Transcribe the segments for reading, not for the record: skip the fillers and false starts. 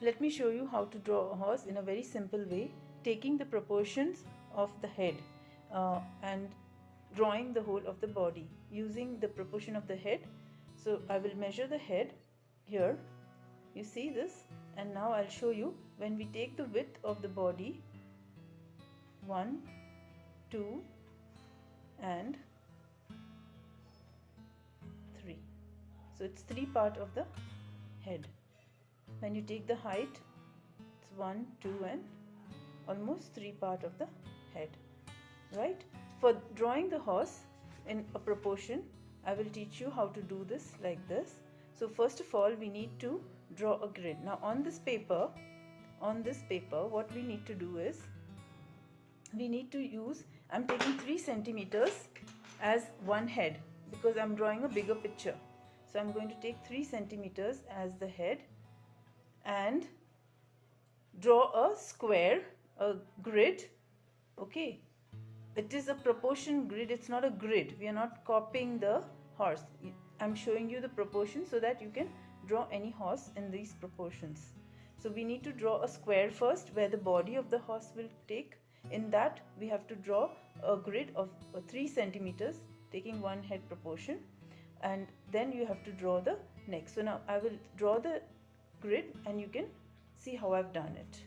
let me show you how to draw a horse in a very simple way, taking the proportions of the head and drawing the whole of the body using the proportion of the head. So I will measure the head here, you see this, and now I'll show you when we take the width of the body, 1, 2 and 3. So it's 3 part of the head. When you take the height, it's 1, 2 and almost 3 part of the head, right? For drawing the horse in a proportion, I will teach you how to do this like this. So first of all, we need to draw a grid. Now on this paper, what we need to do is, we need to use, I'm taking 3 centimeters as one head because I'm drawing a bigger picture. So I'm going to take 3 centimeters as the head and draw a square, a grid. Okay, it is a proportion grid, it's not a grid. We are not copying the horse. I'm showing you the proportion so that you can draw any horse in these proportions. So we need to draw a square first where the body of the horse will take. In that we have to draw a grid of 3 centimeters taking one head proportion, and then you have to draw the neck. So now I will draw the grid and you can see how I've done it.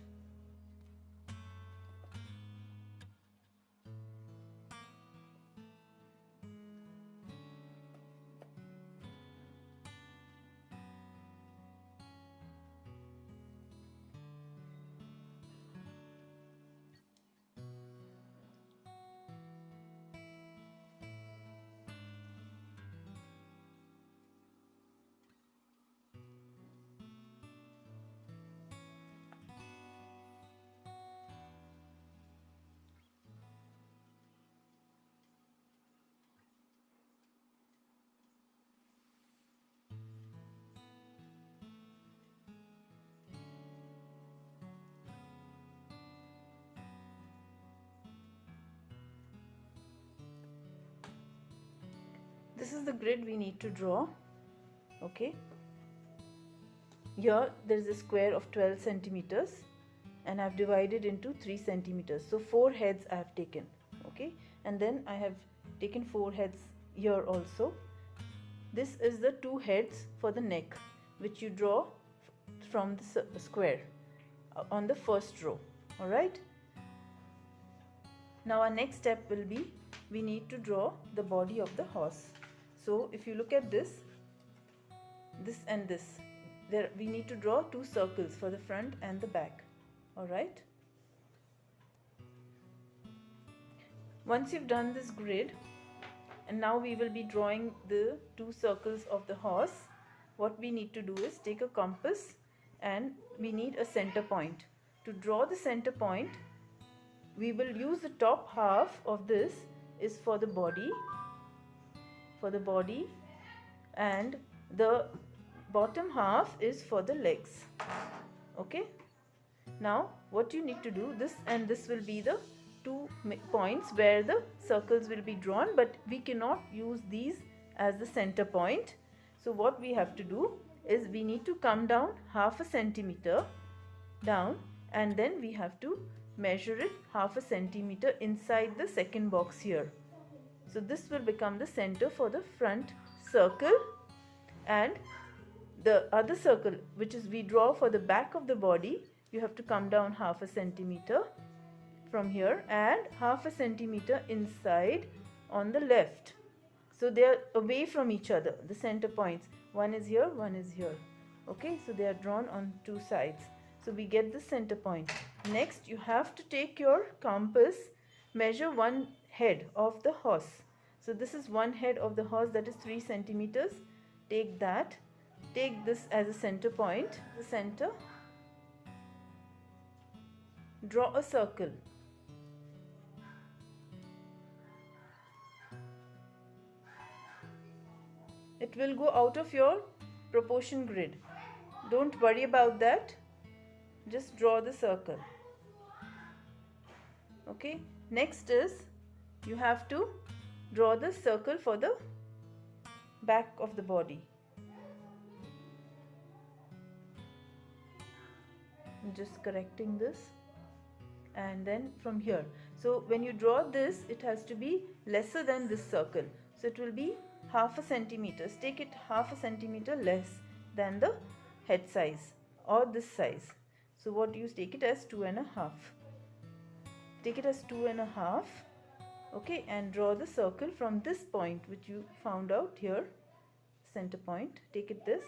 This is the grid we need to draw. Okay, here there is a square of 12 centimeters and I have divided into 3 centimeters. So 4 heads I have taken. Okay, and then I have taken 4 heads here also. This is the 2 heads for the neck which you draw from the square on the first row. Alright, now our next step will be, we need to draw the body of the horse. So if you look at this and this, there we need to draw 2 circles for the front and the back. Alright, once you've done this grid, and now we will be drawing the 2 circles of the horse, what we need to do is take a compass and we need a center point. To draw the center point, we will use the top half of this is for the body, and the bottom half is for the legs. Okay, now what you need to do, this and this will be the 2 points where the circles will be drawn, but we cannot use these as the center point. So what we have to do is, we need to come down half a centimeter down, and then we have to measure it half a centimeter inside the second box here. So this will become the center for the front circle, and the other circle which is we draw for the back of the body, you have to come down half a centimeter from here and half a centimeter inside on the left. So they are away from each other, the center points. One is here, one is here. Okay, so they are drawn on 2 sides. So we get the center point. Next, you have to take your compass, measure one head of the horse. So this is one head of the horse, that is 3 centimeters. Take that. Take this as a center point, the center. Draw a circle. It will go out of your proportion grid. Don't worry about that. Just draw the circle. Okay. Next is, you have to draw the circle for the back of the body. I'm just correcting this. And then from here, so when you draw this, it has to be lesser than this circle, so it will be half a centimeter. Take it half a centimeter less than the head size or this size. So what you take it as 2.5. Take it as 2.5. Okay, and draw the circle from this point which you found out here, center point. Take it this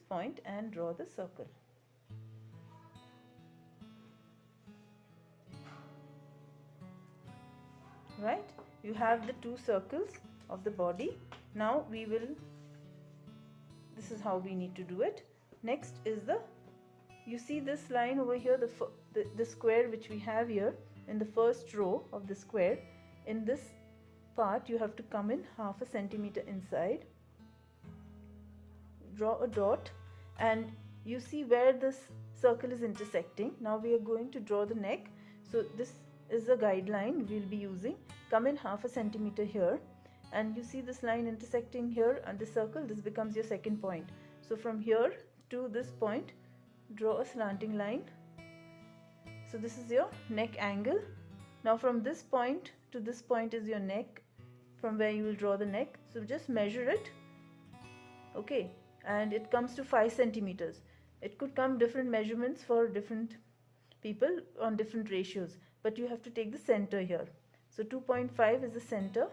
point and draw the circle. Right, you have the two circles of the body. Now this is how we need to do it. Next is you see this line over here, the square which we have here in the first row of the square. In this part you have to come in half a centimeter inside, draw a dot, and you see where this circle is intersecting. Now we are going to draw the neck, so this is the guideline we'll be using. Come in half a centimeter here, and you see this line intersecting here and the circle. This becomes your second point. So from here to this point, draw a slanting line. So this is your neck angle. Now from this point to this point is your neck, from where you will draw the neck. So just measure it. Okay, and it comes to 5 centimeters. It could come different measurements for different people on different ratios, but you have to take the center here. So 2.5 is the center.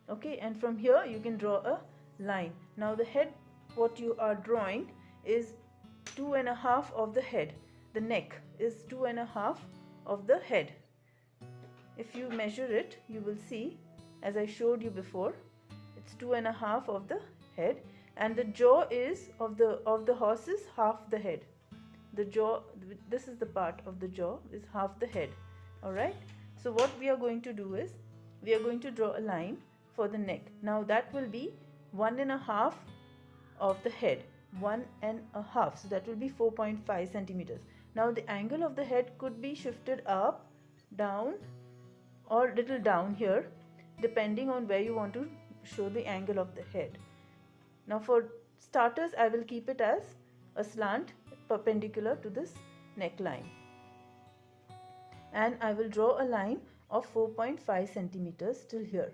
Okay, and from here you can draw a line. Now the head, what you are drawing is 2.5 of the head. The neck is 2.5 of the head. If you measure it, you will see, as I showed you before, it's 2.5 of the head, and the jaw is of the horse is half the head. The jaw, this is the part of the jaw, is half the head. All right, so what we are going to do is we are going to draw a line for the neck. Now that will be 1.5 of the head, 1.5, so that will be 4.5 centimeters. Now the angle of the head could be shifted up, down, or little down here, depending on where you want to show the angle of the head. Now for starters, I will keep it as a slant perpendicular to this neckline, and I will draw a line of 4.5 centimeters till here.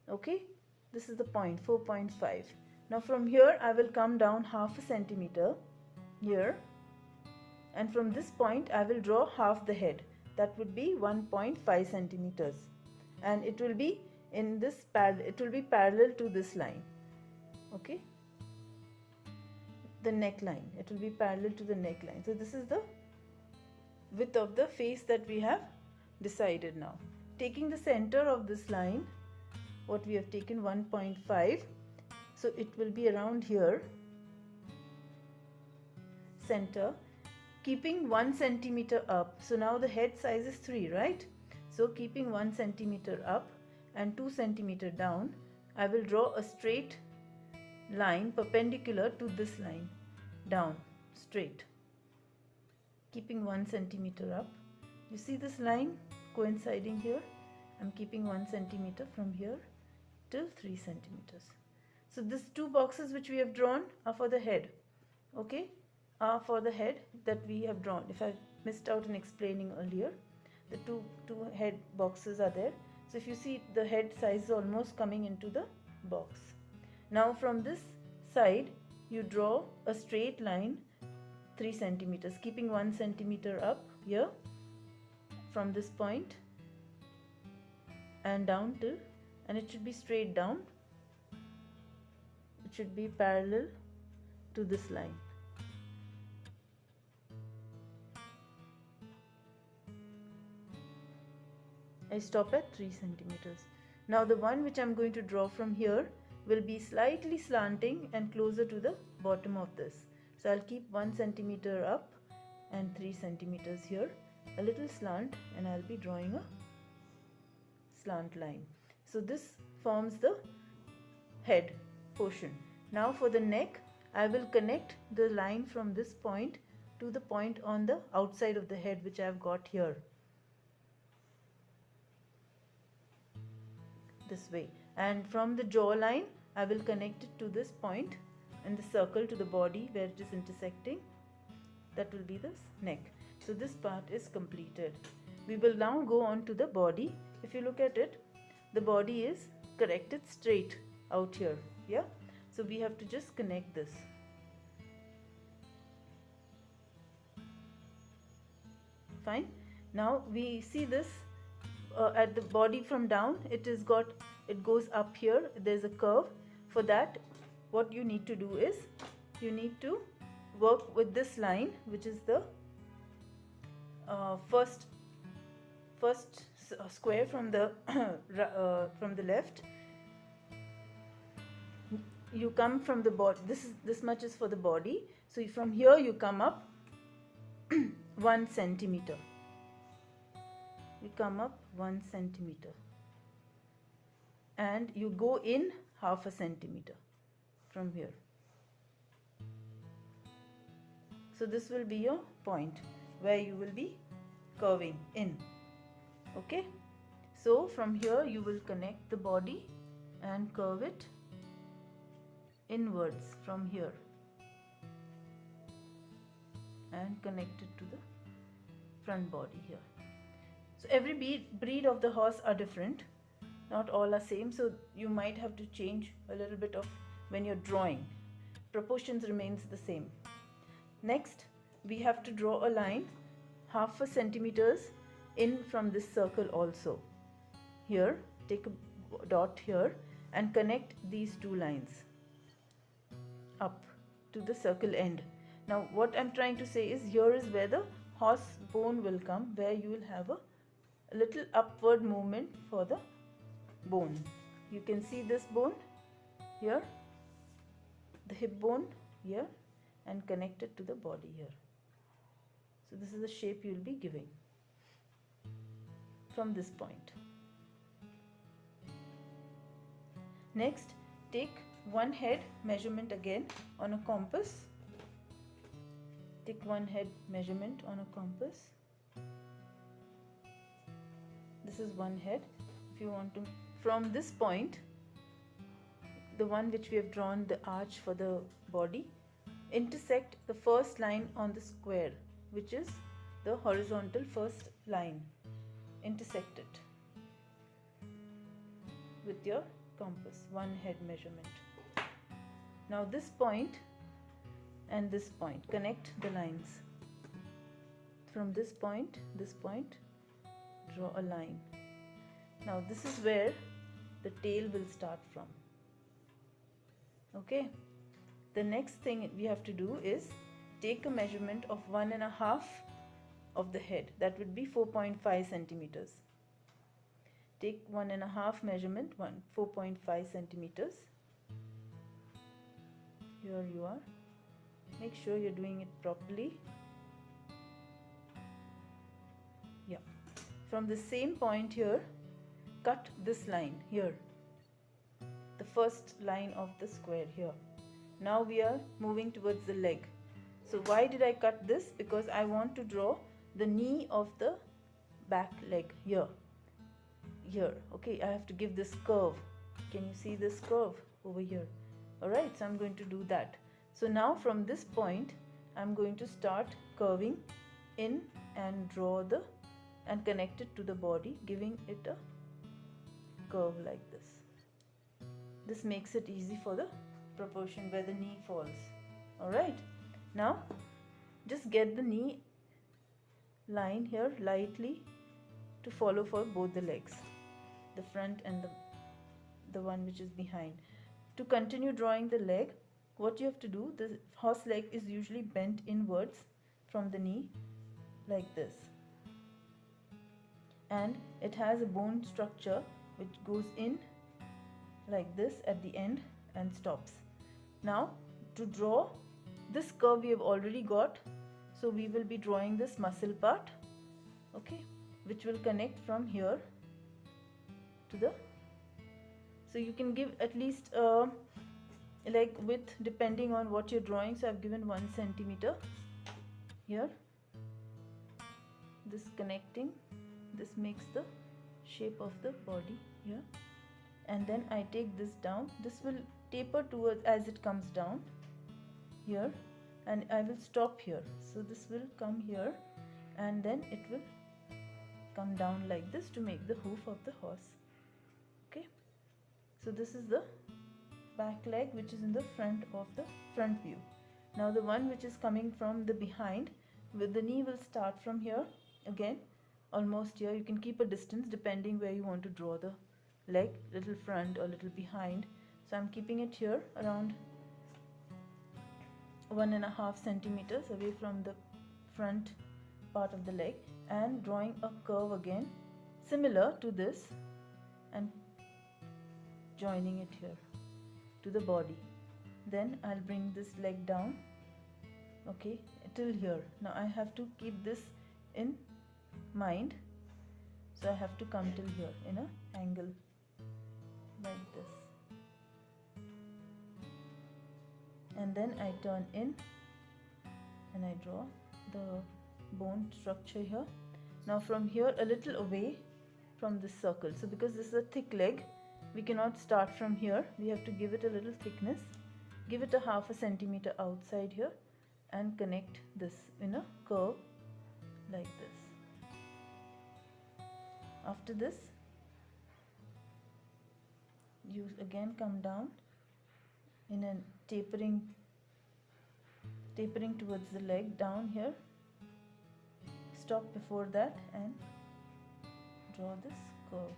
Okay, this is the point, 4.5. Now from here I will come down half a centimeter here, and from this point I will draw half the head. That would be 1.5 centimeters, and it will be in this it will be parallel to this line. Okay, the neckline, it will be parallel to the neckline. So this is the width of the face that we have decided. Now taking the center of this line, what we have taken 1.5, so it will be around here, center, keeping 1 centimeter up. So now the head size is 3, right? So keeping 1 centimeter up and 2 centimeter down, I will draw a straight line perpendicular to this line, down straight, keeping 1 centimeter up. You see this line coinciding here? I'm keeping 1 centimeter from here till 3 centimeters. So these two boxes which we have drawn are for the head. Okay, are for the head that we have drawn. If I missed out in explaining earlier, the two head boxes are there. So if you see, the head size is almost coming into the box. Now from this side you draw a straight line 3 centimeters, keeping 1 centimeter up here from this point and down till, and it should be straight down. It should be parallel to this line. I stop at 3 centimeters. Now the one which I'm going to draw from here will be slightly slanting and closer to the bottom of this. So I'll keep 1 centimeter up and 3 centimeters here, a little slant, and I'll be drawing a slant line. So this forms the head portion. Now for the neck, I will connect the line from this point to the point on the outside of the head which I have got here, this way, and from the jawline I will connect it to this point in the circle to the body where it is intersecting. That will be the neck. So this part is completed. We will now go on to the body. If you look at it, the body is corrected straight out here. Yeah, so we have to just connect this. Fine. Now we see this at the body from down. It goes up here. There's a curve. For that, what you need to do is you need to work with this line, which is the first square from the left. You come from the body. This much is for the body. So from here you come up 1 centimeter. You come up 1 centimeter, and you go in half a centimeter from here. So this will be your point where you will be curving in. Okay, so from here you will connect the body and curve it inwards from here and connect it to the front body here. So every breed of the horse are different, not all are same, so you might have to change a little bit of when you're drawing. Proportions remains the same. Next, we have to draw a line half a centimeters in from this circle also. Here, take a dot here and connect these two lines up to the circle end. Now what I'm trying to say is, here is where the horse bone will come, where you will have a little upward movement for the bone. You can see this bone here, the hip bone here, and connect it to the body here. So this is the shape you will be giving from this point. Next, take one head measurement again on a compass. Take one head measurement on a compass. This is one head. If you want to, from this point, the one which we have drawn the arch for the body, intersect the first line on the square, which is the horizontal first line. Intersect it with your compass, one head measurement. Now this point and this point, connect the lines. From this point, draw a line. Now this is where the tail will start from. Okay, the next thing we have to do is take a measurement of 1.5 of the head. That would be 4.5 centimeters. Take 1.5 measurement, 4.5 centimeters. Here you are. Make sure you're doing it properly. Yeah. From the same point here, cut this line here. The first line of the square here. Now we are moving towards the leg. So why did I cut this? Because I want to draw the knee of the back leg here. Here. Okay, I have to give this curve. Can you see this curve over here? Alright, so I'm going to do that. So now from this point, I'm going to start curving in and draw and connect it to the body, giving it a curve like this. This makes it easy for the proportion where the knee falls. Alright, now just get the knee line here lightly to follow for both the legs, the front and the one which is behind. To continue drawing the leg, what you have to do, the horse leg is usually bent inwards from the knee like this, and it has a bone structure which goes in like this at the end and stops. Now to draw this curve we have already got, so we will be drawing this muscle part, okay, which will connect from here to the, so you can give at least like width depending on what you're drawing. So I've given 1 centimeter here. This connecting, this makes the shape of the body here, and then I take this down. This will taper towards as it comes down. here, and I will stop here. So this will come here and then it will come down like this to make the hoof of the horse. Okay, so this is the back leg which is in the front of the front view. Now the one which is coming from the behind, with the knee will start from here again, almost here. You can keep a distance depending where you want to draw the leg, little front or little behind. So I'm keeping it here around 1.5 centimeters away from the front part of the leg, and drawing a curve again similar to this and joining it here to the body. Then I'll bring this leg down, okay, till here. Now I have to keep this in mind, so I have to come till here in an angle like this, and then I turn in and I draw the bone structure here. Now from here a little away from this circle, so because this is a thick leg, we cannot start from here. We have to give it a little thickness, give it a 0.5 centimeter outside here, and connect this in a curve like this. After this, you again come down in a tapering towards the leg down here, stop before that and draw this curve.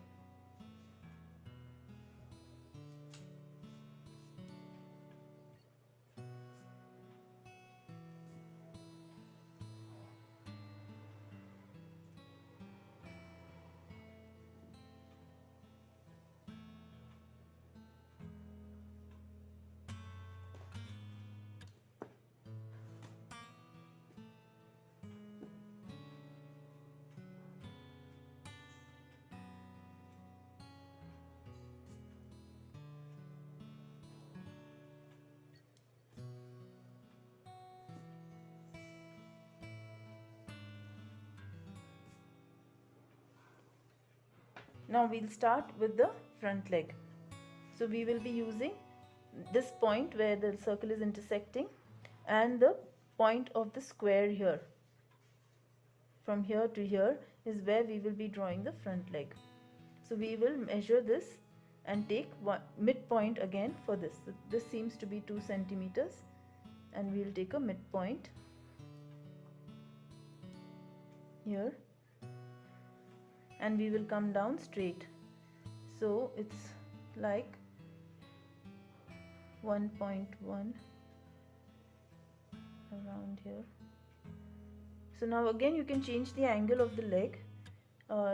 Now we'll start with the front leg. So we will be using this point where the circle is intersecting and the point of the square here. From here to here is where we will be drawing the front leg. So we will measure this and take one midpoint again for this. So this seems to be 2 centimeters, and we will take a midpoint here, and we will come down straight. So it's like 1.1 around here. So now again you can change the angle of the leg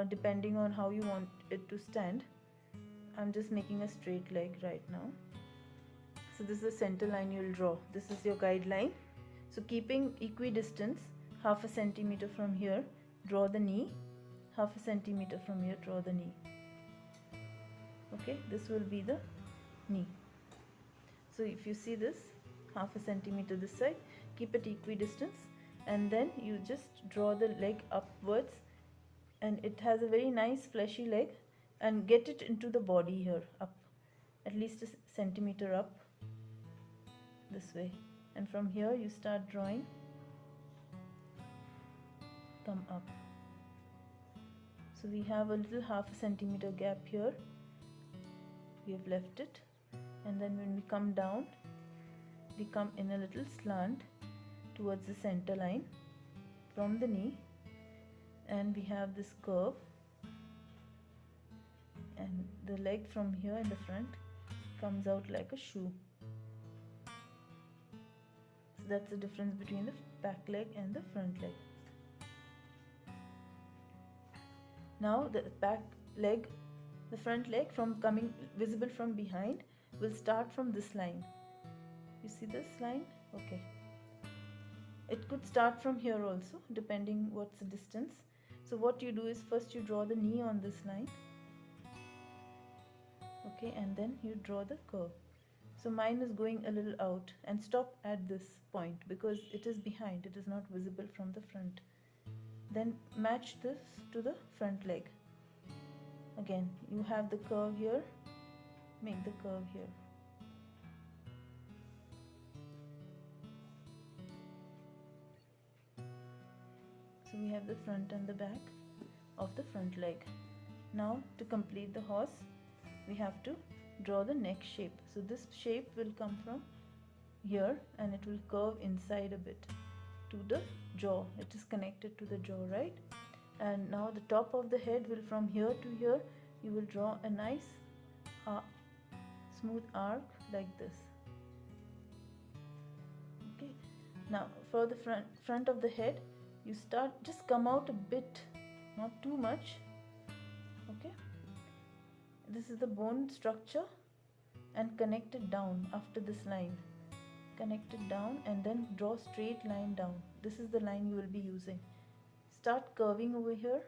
depending on how you want it to stand. I'm just making a straight leg right now. So this is the center line you'll draw. This is your guideline. So keeping equidistance, 0.5 centimeter from here, draw the knee. 0.5 centimeter from here, draw the knee. Okay, this will be the knee. So if you see this, 0.5 centimeter this side, keep it equidistance, and then you just draw the leg upwards, and it has a very nice fleshy leg, and get it into the body here, up at least a centimeter up this way, and from here you start drawing, come up. So we have a little 0.5 centimeter gap here, we have left it, and then when we come down, we come in a little slant towards the center line from the knee, and we have this curve, and the leg from here in the front comes out like a shoe. So that's the difference between the back leg and the front leg. Now the back leg, the front leg from coming visible from behind will start from this line. You see this line? Okay. It could start from here also, depending what's the distance. So what you do is first you draw the knee on this line. Okay, and then you draw the curve. So mine is going a little out, and stop at this point because it is behind, it is not visible from the front. Then match this to the front leg. Again, you have the curve here, make the curve here. So we have the front and the back of the front leg. Now to complete the horse, we have to draw the neck shape. So this shape will come from here and it will curve inside a bit to the jaw. It is connected to the jaw, right? And now the top of the head will, from here to here, you will draw a nice smooth arc like this. Okay, now for the front of the head, you start, just come out a bit, not too much. Okay, this is the bone structure, and connect it down after this line. Connect it down and then draw straight line down. This is the line you will be using. Start curving over here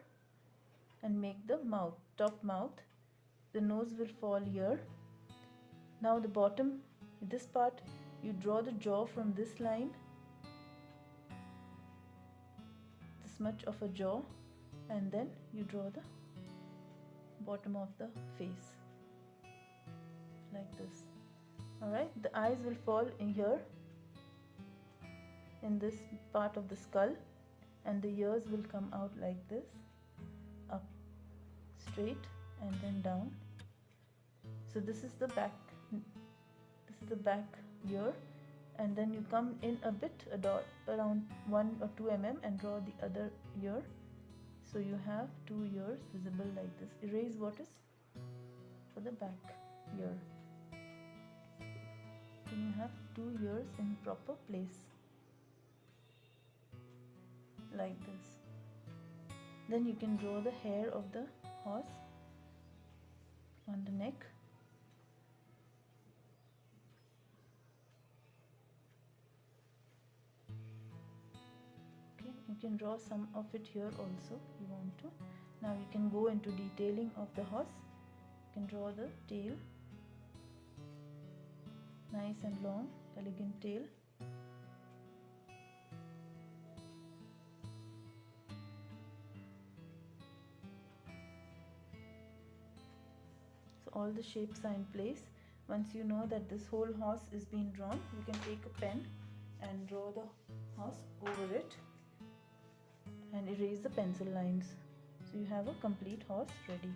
and make the mouth, top mouth. The nose will fall here. Now the bottom, this part, you draw the jaw from this line, this much of a jaw, and then you draw the bottom of the face like this. Alright, the eyes will fall in here, in this part of the skull, and the ears will come out like this, up straight and then down. So this is the back, this is the back ear, and then you come in a bit, a dot around 1 or 2 mm, and draw the other ear. So you have 2 ears visible like this. Erase what is for the back ear. Then you have 2 ears in proper place like this. Then you can draw the hair of the horse on the neck. Okay, you can draw some of it here also if you want to. Now you can go into detailing of the horse. You can draw the tail, nice and long, elegant tail. So all the shapes are in place. Once you know that this whole horse is being drawn, you can take a pen and draw the horse over it and erase the pencil lines. So you have a complete horse ready.